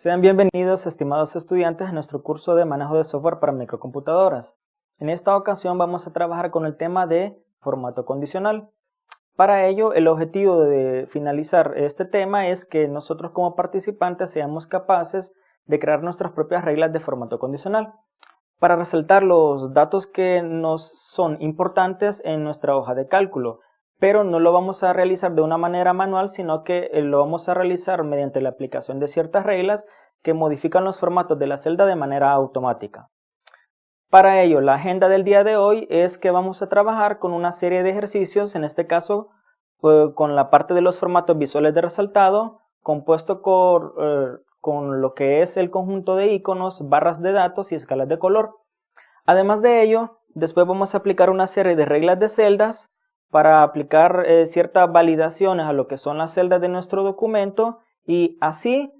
Sean bienvenidos, estimados estudiantes, a nuestro curso de manejo de software para microcomputadoras. En esta ocasión vamos a trabajar con el tema de formato condicional. Para ello, el objetivo de finalizar este tema es que nosotros como participantes seamos capaces de crear nuestras propias reglas de formato condicional para resaltar los datos que nos son importantes en nuestra hoja de cálculo. Pero no lo vamos a realizar de una manera manual, sino que lo vamos a realizar mediante la aplicación de ciertas reglas que modifican los formatos de la celda de manera automática. Para ello, la agenda del día de hoy es que vamos a trabajar con una serie de ejercicios, en este caso con la parte de los formatos visuales de resaltado, compuesto con lo que es el conjunto de iconos, barras de datos y escalas de color. Además de ello, después vamos a aplicar una serie de reglas de celdas para aplicar ciertas validaciones a lo que son las celdas de nuestro documento y así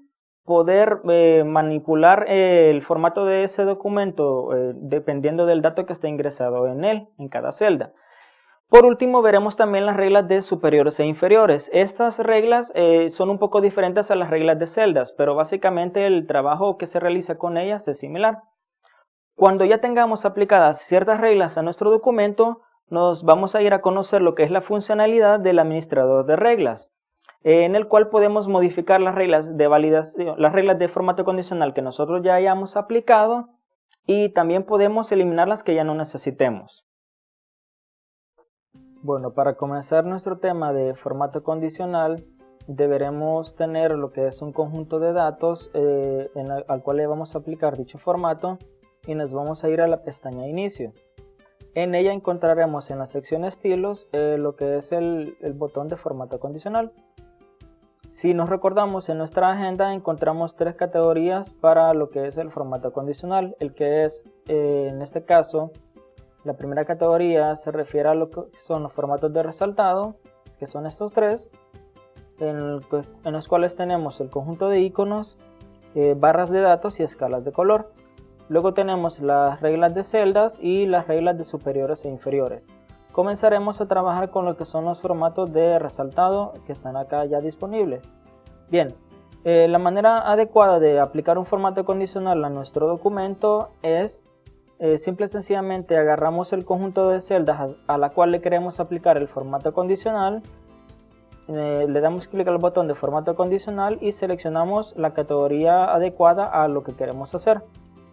poder manipular el formato de ese documento dependiendo del dato que esté ingresado en él, en cada celda. Por último, veremos también las reglas de superiores e inferiores. Estas reglas son un poco diferentes a las reglas de celdas, pero básicamente el trabajo que se realiza con ellas es similar. Cuando ya tengamos aplicadas ciertas reglas a nuestro documento, nos vamos a ir a conocer lo que es la funcionalidad del administrador de reglas, en el cual podemos modificar las reglas de validación, las reglas de formato condicional que nosotros ya hayamos aplicado y también podemos eliminar las que ya no necesitemos. Bueno, para comenzar nuestro tema de formato condicional, deberemos tener lo que es un conjunto de datos al cual le vamos a aplicar dicho formato y nos vamos a ir a la pestaña Inicio. En ella encontraremos en la sección Estilos lo que es el botón de formato condicional. Si nos recordamos, en nuestra agenda encontramos tres categorías para lo que es el formato condicional. El que es, en este caso, la primera categoría se refiere a lo que son los formatos de resaltado, que son estos tres, en los cuales tenemos el conjunto de iconos, barras de datos y escalas de color. Luego tenemos las reglas de celdas y las reglas de superiores e inferiores. Comenzaremos a trabajar con lo que son los formatos de resaltado que están acá ya disponibles. Bien, la manera adecuada de aplicar un formato condicional a nuestro documento es simple y sencillamente agarramos el conjunto de celdas a la cual le queremos aplicar el formato condicional, le damos clic al botón de formato condicional y seleccionamos la categoría adecuada a lo que queremos hacer.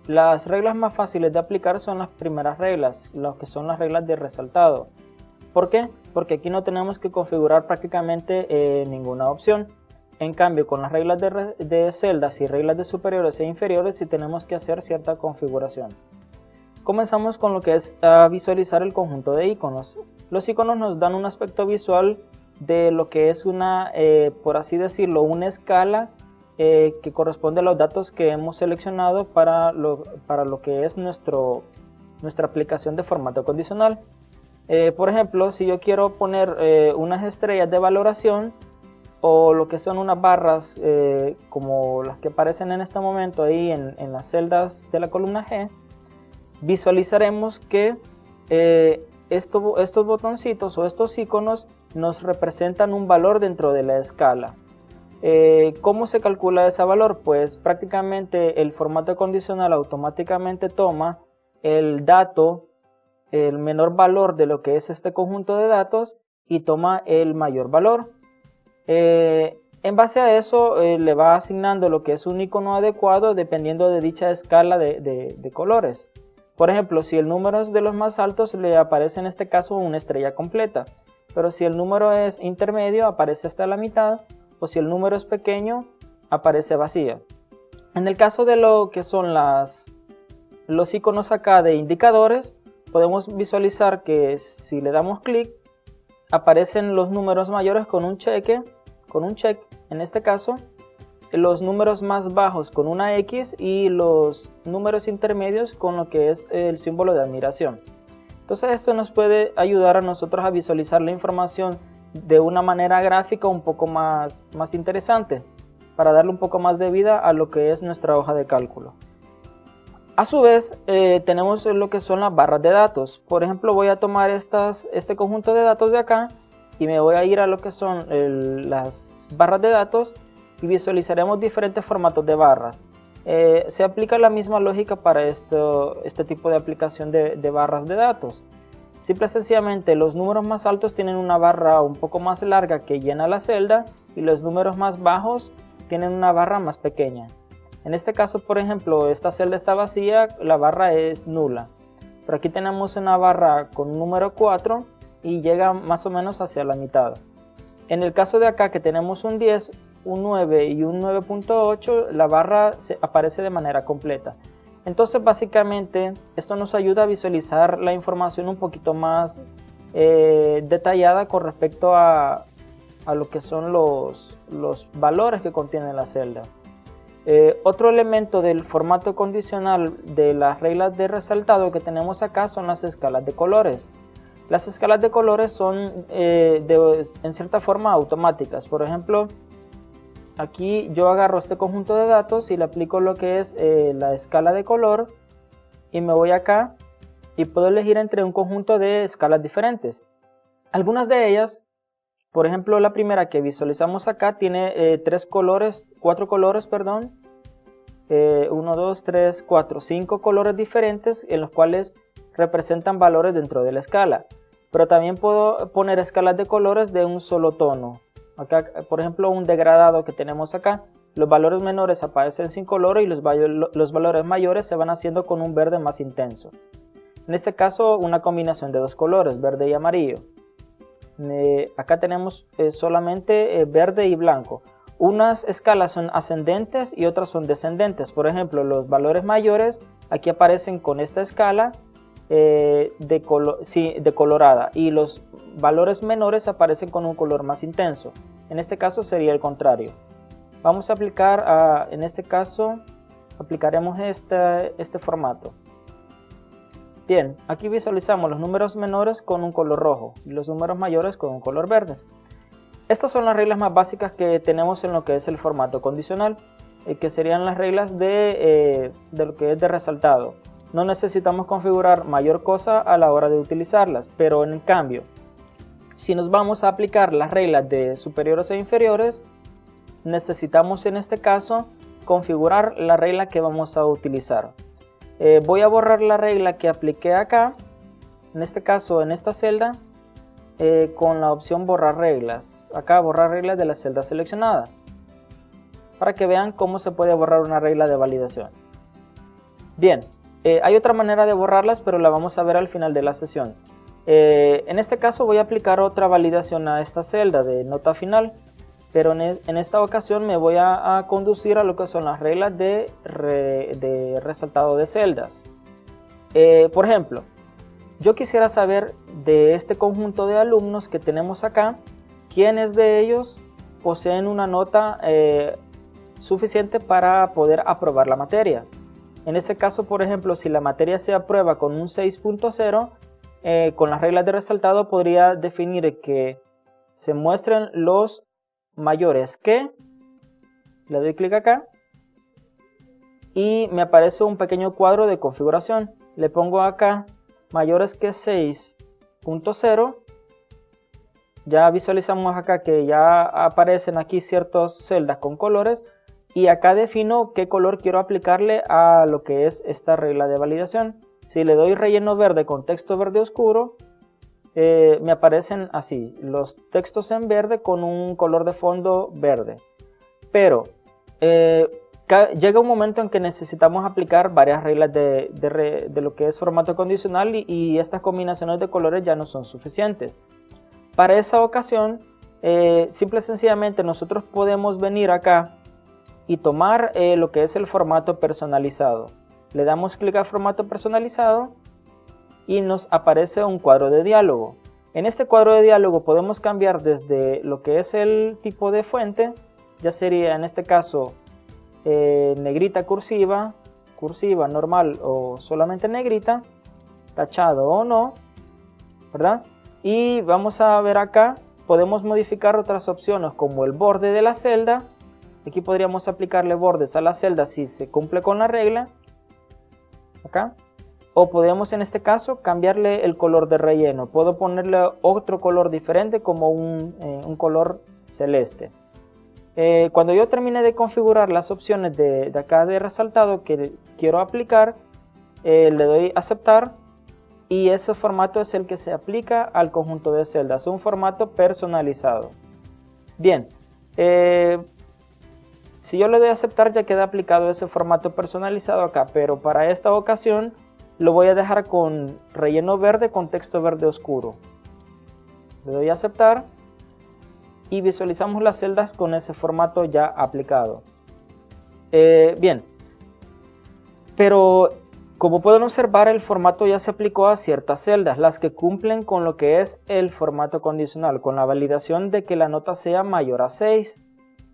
Las reglas más fáciles de aplicar son las primeras reglas, lo que son las reglas de resaltado. ¿Por qué? Porque aquí no tenemos que configurar prácticamente ninguna opción. En cambio, con las reglas de celdas y reglas de superiores e inferiores sí tenemos que hacer cierta configuración. Comenzamos con lo que es visualizar el conjunto de iconos. Los iconos nos dan un aspecto visual de lo que es una, por así decirlo, una escala que corresponde a los datos que hemos seleccionado para lo que es nuestra aplicación de formato condicional. Por ejemplo, si yo quiero poner unas estrellas de valoración o lo que son unas barras como las que aparecen en este momento ahí en las celdas de la columna G, visualizaremos que estos botoncitos o estos iconos nos representan un valor dentro de la escala. ¿Cómo se calcula ese valor? Pues prácticamente el formato condicional automáticamente toma el dato, el menor valor de lo que es este conjunto de datos y toma el mayor valor. En base a eso le va asignando lo que es un icono adecuado dependiendo de dicha escala de colores. Por ejemplo, si el número es de los más altos le aparece en este caso una estrella completa, pero si el número es intermedio aparece hasta la mitad, o si el número es pequeño, aparece vacía. En el caso de lo que son los iconos acá de indicadores, podemos visualizar que si le damos clic, aparecen los números mayores con un check, en este caso, los números más bajos con una X y los números intermedios con lo que es el símbolo de admiración. Entonces esto nos puede ayudar a nosotros a visualizar la información de una manera gráfica un poco más interesante para darle un poco más de vida a lo que es nuestra hoja de cálculo. A su vez tenemos lo que son las barras de datos. Por ejemplo, voy a tomar este conjunto de datos de acá y me voy a ir a lo que son las barras de datos y visualizaremos diferentes formatos de barras. Se aplica la misma lógica para este tipo de aplicación de barras de datos. Simple y sencillamente los números más altos tienen una barra un poco más larga que llena la celda y los números más bajos tienen una barra más pequeña. En este caso, por ejemplo, esta celda está vacía, la barra es nula. Pero aquí tenemos una barra con un número 4 y llega más o menos hacia la mitad. En el caso de acá que tenemos un 10, un 9 y un 9.8, la barra aparece de manera completa. Entonces básicamente esto nos ayuda a visualizar la información un poquito más detallada con respecto a lo que son los valores que contiene la celda. Otro elemento del formato condicional de las reglas de resaltado que tenemos acá son las escalas de colores. Las escalas de colores son en cierta forma automáticas. Por ejemplo, aquí yo agarro este conjunto de datos y le aplico lo que es la escala de color y me voy acá y puedo elegir entre un conjunto de escalas diferentes. Algunas de ellas, por ejemplo la primera que visualizamos acá, tiene 4 colores, 1, 2, 3, 4, 5 colores diferentes en los cuales representan valores dentro de la escala. Pero también puedo poner escalas de colores de un solo tono. Acá, por ejemplo, un degradado que tenemos acá, los valores menores aparecen sin color y los valores mayores se van haciendo con un verde más intenso. En este caso, una combinación de dos colores, verde y amarillo. Acá tenemos solamente verde y blanco. Unas escalas son ascendentes y otras son descendentes. Por ejemplo, los valores mayores aquí aparecen con esta escala decolorada y los valores menores aparecen con un color más intenso. En este caso sería el contrario. Vamos a aplicar, en este caso, aplicaremos este formato. Bien, aquí visualizamos los números menores con un color rojo y los números mayores con un color verde. Estas son las reglas más básicas que tenemos en lo que es el formato condicional, que serían las reglas de lo que es de resaltado. No necesitamos configurar mayor cosa a la hora de utilizarlas, pero en cambio, si nos vamos a aplicar las reglas de superiores e inferiores, necesitamos en este caso configurar la regla que vamos a utilizar. Voy a borrar la regla que apliqué acá, en este caso en esta celda, con la opción borrar reglas. Acá borrar reglas de la celda seleccionada, para que vean cómo se puede borrar una regla de validación. Bien. Hay otra manera de borrarlas, pero la vamos a ver al final de la sesión. En este caso voy a aplicar otra validación a esta celda de nota final, pero en esta ocasión me voy a conducir a lo que son las reglas de resaltado de celdas. Por ejemplo, yo quisiera saber de este conjunto de alumnos que tenemos acá, quiénes de ellos poseen una nota suficiente para poder aprobar la materia. En ese caso, por ejemplo, si la materia se aprueba con un 6.0, con las reglas de resaltado podría definir que se muestren los mayores que, le doy clic acá, y me aparece un pequeño cuadro de configuración. Le pongo acá mayores que 6.0. Ya visualizamos acá que ya aparecen aquí ciertas celdas con colores. Y acá defino qué color quiero aplicarle a lo que es esta regla de validación. Si le doy relleno verde con texto verde oscuro, me aparecen así, los textos en verde con un color de fondo verde. Pero llega un momento en que necesitamos aplicar varias reglas de lo que es formato condicional y estas combinaciones de colores ya no son suficientes. Para esa ocasión, simple y sencillamente nosotros podemos venir acá y tomar lo que es el formato personalizado. Le damos clic a formato personalizado y nos aparece un cuadro de diálogo. En este cuadro de diálogo podemos cambiar desde lo que es el tipo de fuente, ya sería en este caso negrita cursiva, cursiva normal o solamente negrita, tachado o no, ¿verdad? Y vamos a ver acá, podemos modificar otras opciones como el borde de la celda. Aquí podríamos aplicarle bordes a la celda si se cumple con la regla. Acá. O podemos en este caso cambiarle el color de relleno. Puedo ponerle otro color diferente como un color celeste. Cuando yo termine de configurar las opciones de acá de resaltado que quiero aplicar, le doy aceptar y ese formato es el que se aplica al conjunto de celdas, un formato personalizado. Bien, si yo le doy aceptar ya queda aplicado ese formato personalizado acá, pero para esta ocasión lo voy a dejar con relleno verde con texto verde oscuro. Le doy a aceptar y visualizamos las celdas con ese formato ya aplicado. Bien, pero como pueden observar, el formato ya se aplicó a ciertas celdas, las que cumplen con lo que es el formato condicional, con la validación de que la nota sea mayor a 6.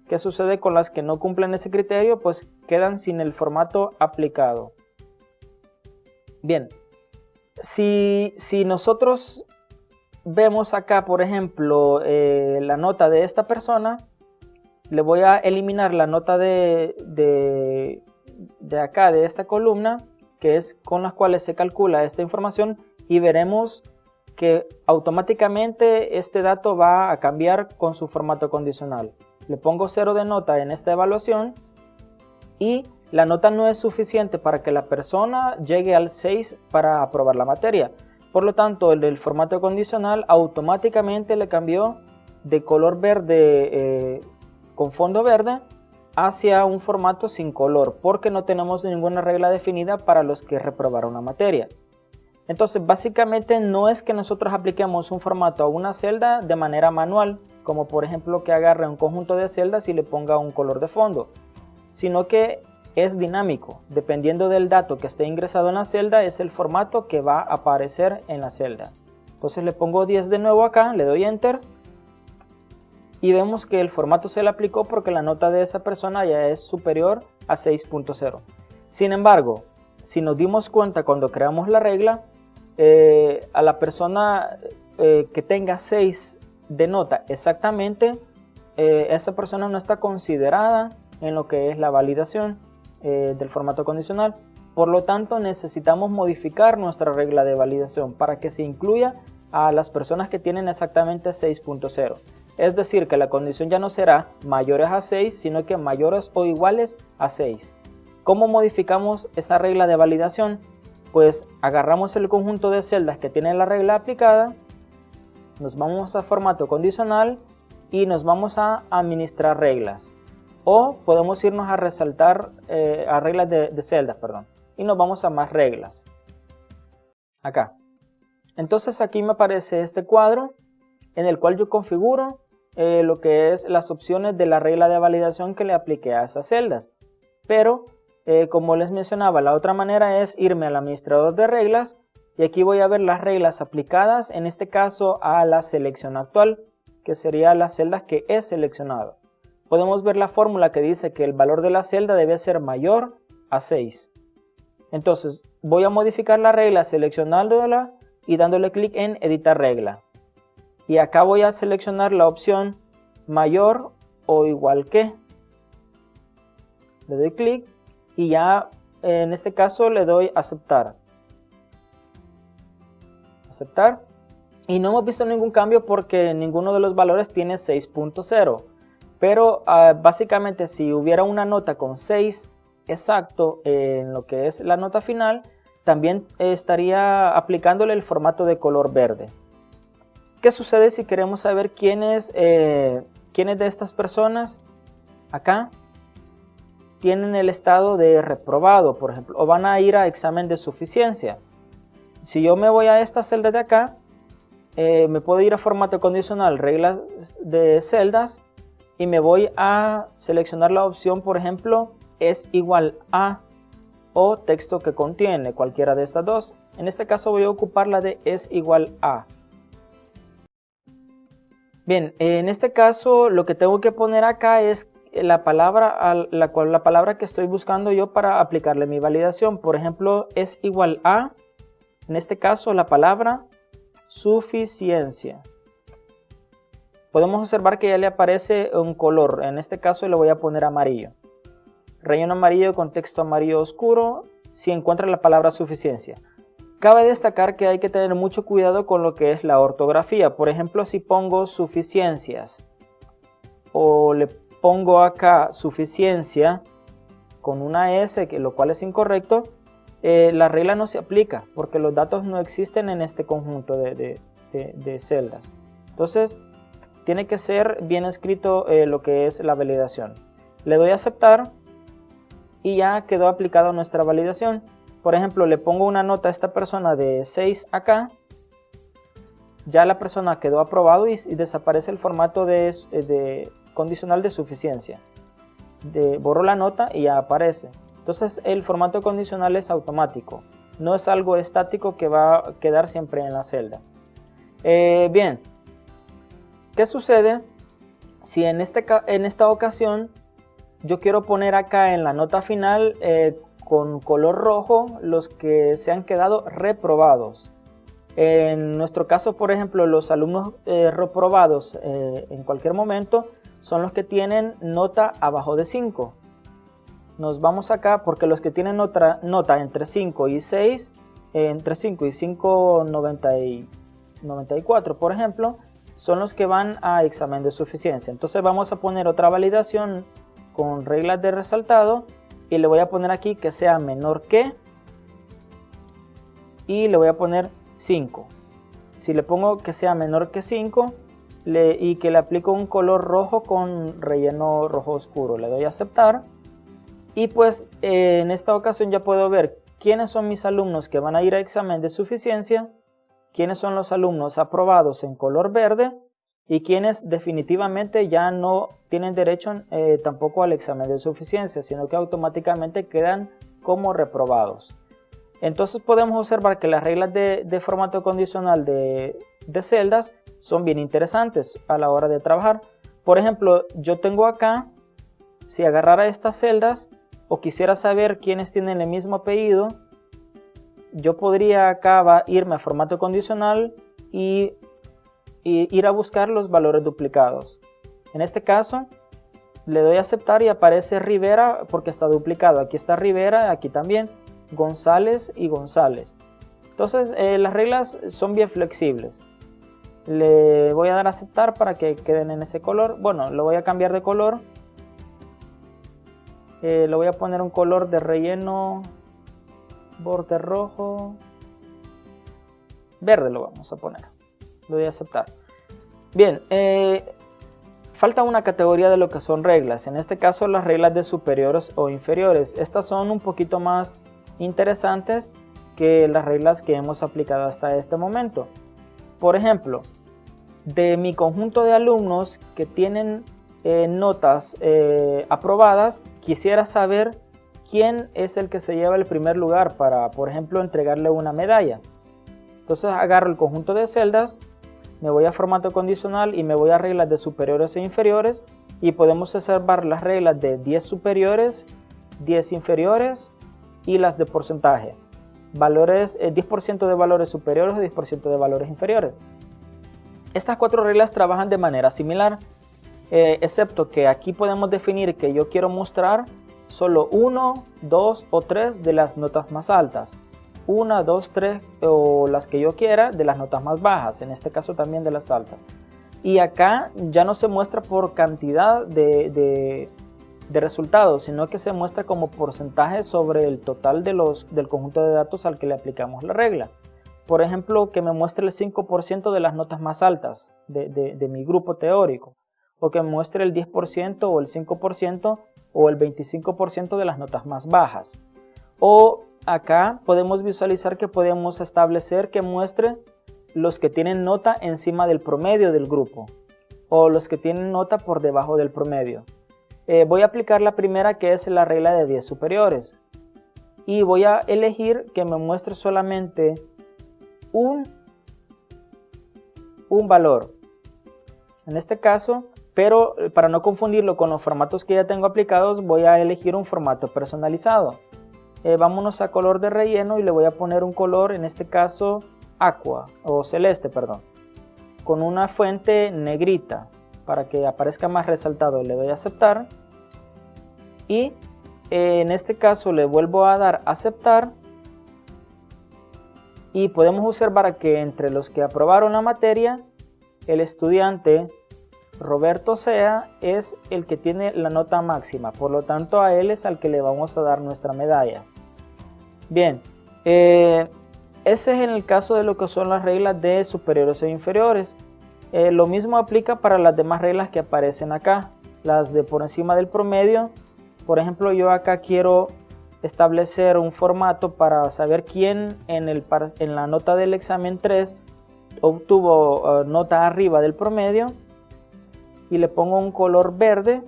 ¿Qué sucede con las que no cumplen ese criterio? Pues quedan sin el formato aplicado. Bien, si nosotros vemos acá, por ejemplo, la nota de esta persona, le voy a eliminar la nota de acá, de esta columna, que es con las cuales se calcula esta información, y veremos que automáticamente este dato va a cambiar con su formato condicional. Le pongo 0 de nota en esta evaluación y la nota no es suficiente para que la persona llegue al 6 para aprobar la materia. Por lo tanto, el del formato condicional automáticamente le cambió de color verde con fondo verde hacia un formato sin color, porque no tenemos ninguna regla definida para los que reprobaron la materia. Entonces, básicamente no es que nosotros apliquemos un formato a una celda de manera manual, como por ejemplo que agarre un conjunto de celdas y le ponga un color de fondo, sino que es dinámico. Dependiendo del dato que esté ingresado en la celda, es el formato que va a aparecer en la celda. Entonces le pongo 10 de nuevo acá, le doy Enter y vemos que el formato se le aplicó porque la nota de esa persona ya es superior a 6.0. Sin embargo, si nos dimos cuenta cuando creamos la regla, a la persona que tenga 6 de nota exactamente, esa persona no está considerada en lo que es la validación del formato condicional. Por lo tanto, necesitamos modificar nuestra regla de validación para que se incluya a las personas que tienen exactamente 6.0. Es decir, que la condición ya no será mayores a 6, sino que mayores o iguales a 6. ¿Cómo modificamos esa regla de validación? Pues agarramos el conjunto de celdas que tiene la regla aplicada, nos vamos a formato condicional y nos vamos a administrar reglas. O podemos irnos a resaltar a reglas de celdas, y nos vamos a más reglas. Acá. Entonces aquí me aparece este cuadro en el cual yo configuro lo que es las opciones de la regla de validación que le apliqué a esas celdas. Pero como les mencionaba, la otra manera es irme al administrador de reglas y aquí voy a ver las reglas aplicadas, en este caso a la selección actual, que sería las celdas que he seleccionado. Podemos ver la fórmula que dice que el valor de la celda debe ser mayor a 6. Entonces voy a modificar la regla seleccionándola y dándole clic en editar regla. Y acá voy a seleccionar la opción mayor o igual que. Le doy clic y ya en este caso le doy aceptar. Aceptar. Y no hemos visto ningún cambio porque ninguno de los valores tiene 6.0. Pero básicamente si hubiera una nota con 6 exacto en lo que es la nota final, también estaría aplicándole el formato de color verde. ¿Qué sucede si queremos saber quiénes de estas personas acá tienen el estado de reprobado, por ejemplo, o van a ir a examen de suficiencia? Si yo me voy a esta celda de acá, me puedo ir a formato condicional, reglas de celdas, y me voy a seleccionar la opción, por ejemplo, es igual a o texto que contiene, cualquiera de estas dos. En este caso voy a ocupar la de es igual a. Bien, en este caso lo que tengo que poner acá es la palabra que estoy buscando yo para aplicarle mi validación. Por ejemplo, es igual a, en este caso la palabra suficiencia. Podemos observar que ya le aparece un color, en este caso le voy a poner amarillo. Relleno amarillo con texto amarillo oscuro si encuentra la palabra suficiencia. Cabe destacar que hay que tener mucho cuidado con lo que es la ortografía. Por ejemplo, si pongo suficiencias o le pongo acá suficiencia con una S, lo cual es incorrecto, la regla no se aplica porque los datos no existen en este conjunto de celdas. Entonces tiene que ser bien escrito lo que es la validación. Le doy a aceptar y ya quedó aplicada nuestra validación. Por ejemplo, le pongo una nota a esta persona de 6 acá. Ya la persona quedó aprobado y desaparece el formato de condicional de suficiencia. Borro la nota y ya aparece. Entonces el formato condicional es automático. No es algo estático que va a quedar siempre en la celda. Bien. ¿Qué sucede si en esta ocasión yo quiero poner acá en la nota final con color rojo los que se han quedado reprobados? En nuestro caso, por ejemplo, los alumnos reprobados en cualquier momento son los que tienen nota abajo de 5. Nos vamos acá porque los que tienen nota entre 5 y 6, entre 5 y 5,94 por ejemplo, son los que van a examen de suficiencia. Entonces vamos a poner otra validación con reglas de resaltado y le voy a poner aquí que sea menor que y le voy a poner 5. Si le pongo que sea menor que 5 y que le aplico un color rojo con relleno rojo oscuro, le doy a aceptar y pues en esta ocasión ya puedo ver quiénes son mis alumnos que van a ir a examen de suficiencia, quiénes son los alumnos aprobados en color verde y quienes definitivamente ya no tienen derecho tampoco al examen de suficiencia, sino que automáticamente quedan como reprobados. Entonces podemos observar que las reglas de formato condicional de celdas son bien interesantes a la hora de trabajar. Por ejemplo, yo tengo acá, si agarrara estas celdas o quisiera saber quiénes tienen el mismo apellido, yo podría acá irme a formato condicional y ir a buscar los valores duplicados. En este caso le doy a aceptar y aparece Rivera porque está duplicado. Aquí está Rivera, aquí también González y González. Entonces las reglas son bien flexibles. Le voy a dar a aceptar para que queden en ese color. Bueno, lo voy a cambiar de color. Le voy a poner un color de relleno, borde rojo, verde lo vamos a poner. Le doy a aceptar. Bien, falta una categoría de lo que son reglas. En este caso las reglas de superiores o inferiores. Estas son un poquito más interesantes que las reglas que hemos aplicado hasta este momento. Por ejemplo, de mi conjunto de alumnos que tienen notas aprobadas, quisiera saber quién es el que se lleva el primer lugar para, por ejemplo, entregarle una medalla. Entonces agarro el conjunto de celdas, me voy a formato condicional y me voy a reglas de superiores e inferiores y podemos observar las reglas de 10 superiores, 10 inferiores y las de porcentaje. Valores, 10% de valores superiores y 10% de valores inferiores. Estas 4 reglas trabajan de manera similar, excepto que aquí podemos definir que yo quiero mostrar solo 1, 2 o 3 de las notas más altas. 1, 2, 3 o las que yo quiera de las notas más bajas, en este caso también de las altas. Y acá ya no se muestra por cantidad de resultados, sino que se muestra como porcentaje sobre el total del conjunto de datos al que le aplicamos la regla. Por ejemplo, que me muestre el 5% de las notas más altas de mi grupo teórico, o que me muestre el 10% o el 5% o el 25% de las notas más bajas. O acá podemos visualizar que podemos establecer que muestre los que tienen nota encima del promedio del grupo o los que tienen nota por debajo del promedio. Voy a aplicar la primera, que es la regla de 10 superiores, y voy a elegir que me muestre solamente un valor. En este caso, pero para no confundirlo con los formatos que ya tengo aplicados, voy a elegir un formato personalizado. Vámonos a color de relleno y le voy a poner un color, en este caso aqua o celeste, perdón, con una fuente negrita para que aparezca más resaltado. Le doy a aceptar y en este caso le vuelvo a dar aceptar y podemos observar que entre los que aprobaron la materia, el estudiante Roberto Sea es el que tiene la nota máxima, por lo tanto a él es al que le vamos a dar nuestra medalla. Bien, ese es en el caso de lo que son las reglas de superiores e inferiores. Lo mismo aplica para las demás reglas que aparecen acá, las de por encima del promedio. Por ejemplo, yo acá quiero establecer un formato para saber quién en la nota del examen 3 obtuvo nota arriba del promedio, y le pongo un color verde,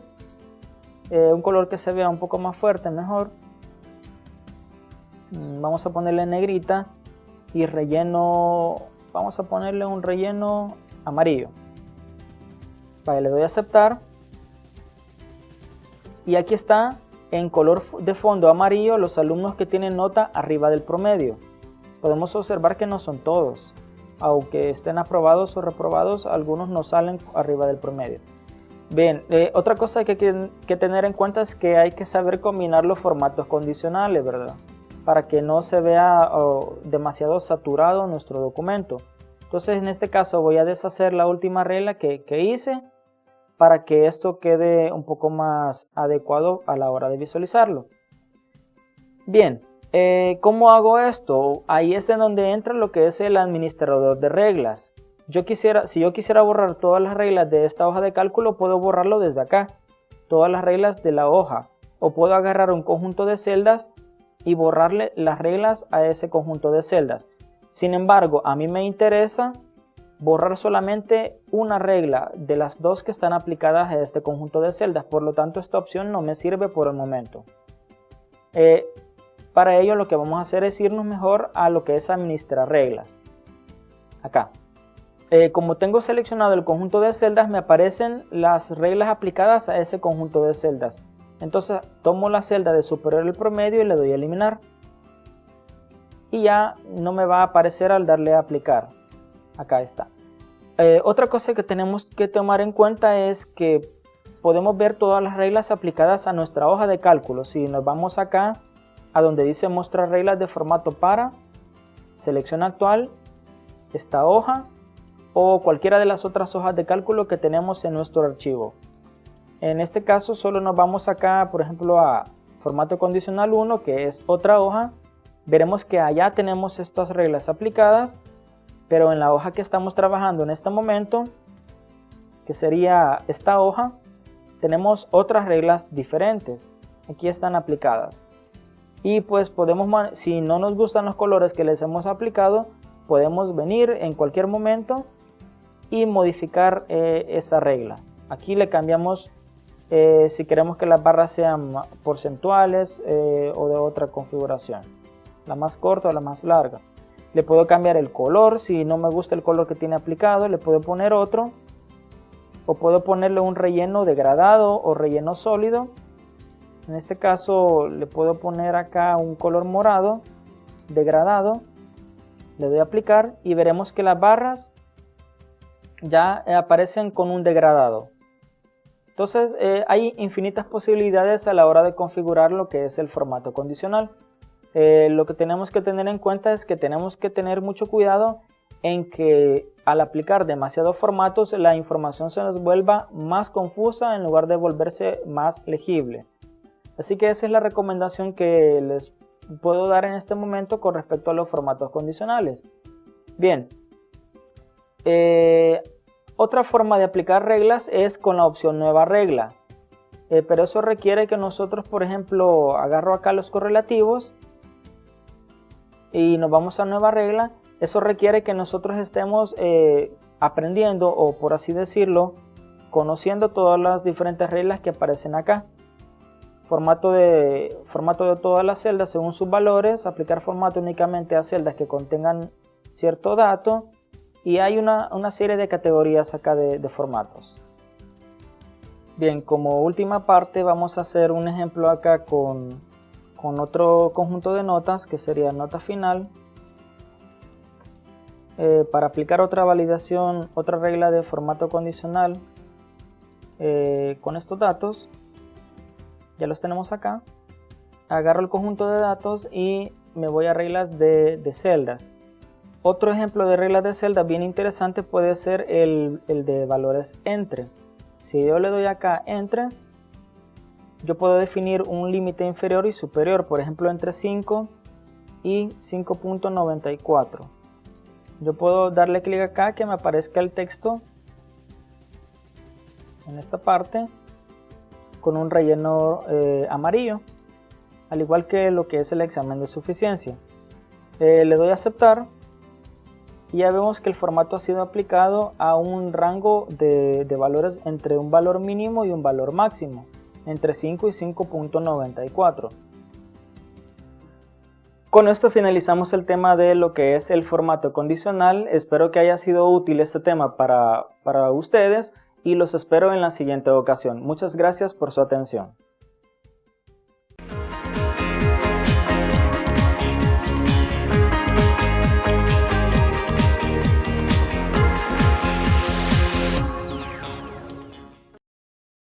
un color que se vea un poco más fuerte, mejor. Vamos a ponerle negrita y relleno, vamos a ponerle un relleno amarillo. Vale, le doy a aceptar y aquí está en color de fondo amarillo los alumnos que tienen nota arriba del promedio. Podemos observar que no son todos, aunque estén aprobados o reprobados, algunos no salen arriba del promedio. Bien, otra cosa que hay que tener en cuenta es que hay que saber combinar los formatos condicionales, ¿verdad? Para que no se vea demasiado saturado nuestro documento. Entonces en este caso voy a deshacer la última regla que hice para que esto quede un poco más adecuado a la hora de visualizarlo. Bien, ¿cómo hago esto? Ahí es en donde entra lo que es el administrador de reglas. Si yo quisiera borrar todas las reglas de esta hoja de cálculo, puedo borrarlo desde acá, todas las reglas de la hoja, o puedo agarrar un conjunto de celdas y borrarle las reglas a ese conjunto de celdas. Sin embargo, a mí me interesa borrar solamente una regla de las dos que están aplicadas a este conjunto de celdas, por lo tanto esta opción no me sirve por el momento. Para ello lo que vamos a hacer es irnos mejor a lo que es administrar reglas. Acá. Como tengo seleccionado el conjunto de celdas, me aparecen las reglas aplicadas a ese conjunto de celdas. Entonces tomo la celda de superior al promedio y le doy a eliminar. Y ya no me va a aparecer al darle a aplicar. Acá está. Otra cosa que tenemos que tomar en cuenta es que podemos ver todas las reglas aplicadas a nuestra hoja de cálculo. Si nos vamos acá a donde dice mostrar reglas de formato para, selección actual, esta hoja o cualquiera de las otras hojas de cálculo que tenemos en nuestro archivo. En este caso solo nos vamos acá, por ejemplo, a formato condicional 1, que es otra hoja. Veremos que allá tenemos estas reglas aplicadas, pero en la hoja que estamos trabajando en este momento, que sería esta hoja, tenemos otras reglas diferentes. Aquí están aplicadas. Y pues si no nos gustan los colores que les hemos aplicado, podemos venir en cualquier momento y modificar esa regla. Aquí le cambiamos si queremos que las barras sean porcentuales o de otra configuración, la más corta o la más larga. Le puedo cambiar el color, si no me gusta el color que tiene aplicado, le puedo poner otro, o puedo ponerle un relleno degradado o relleno sólido. En este caso le puedo poner acá un color morado degradado, le doy a aplicar y veremos que las barras ya aparecen con un degradado. Entonces hay infinitas posibilidades a la hora de configurar lo que es el formato condicional. Lo que tenemos que tener en cuenta es que tenemos que tener mucho cuidado en que al aplicar demasiados formatos la información se nos vuelva más confusa en lugar de volverse más legible. Así que esa es la recomendación que les puedo dar en este momento con respecto a los formatos condicionales. Bien, otra forma de aplicar reglas es con la opción nueva regla, pero eso requiere que nosotros, por ejemplo, agarro acá los correlativos y nos vamos a nueva regla. Eso requiere que nosotros estemos aprendiendo, o por así decirlo, conociendo todas las diferentes reglas que aparecen acá. Formato de todas las celdas según sus valores, aplicar formato únicamente a celdas que contengan cierto dato, y hay una serie de categorías acá de formatos. Bien, como última parte vamos a hacer un ejemplo acá con otro conjunto de notas que sería nota final. Para aplicar otra validación, otra regla de formato condicional con estos datos, ya los tenemos acá. Agarro el conjunto de datos y me voy a reglas de celdas. Otro ejemplo de reglas de celdas bien interesante puede ser el de valores entre. Si yo le doy acá entre, yo puedo definir un límite inferior y superior, por ejemplo entre 5 y 5.94. Yo puedo darle clic acá que me aparezca el texto en esta parte con un relleno amarillo, al igual que lo que es el examen de suficiencia. Le doy a aceptar y ya vemos que el formato ha sido aplicado a un rango de valores entre un valor mínimo y un valor máximo, entre 5 y 5.94. Con esto finalizamos el tema de lo que es el formato condicional. Espero que haya sido útil este tema para ustedes y los espero en la siguiente ocasión. Muchas gracias por su atención.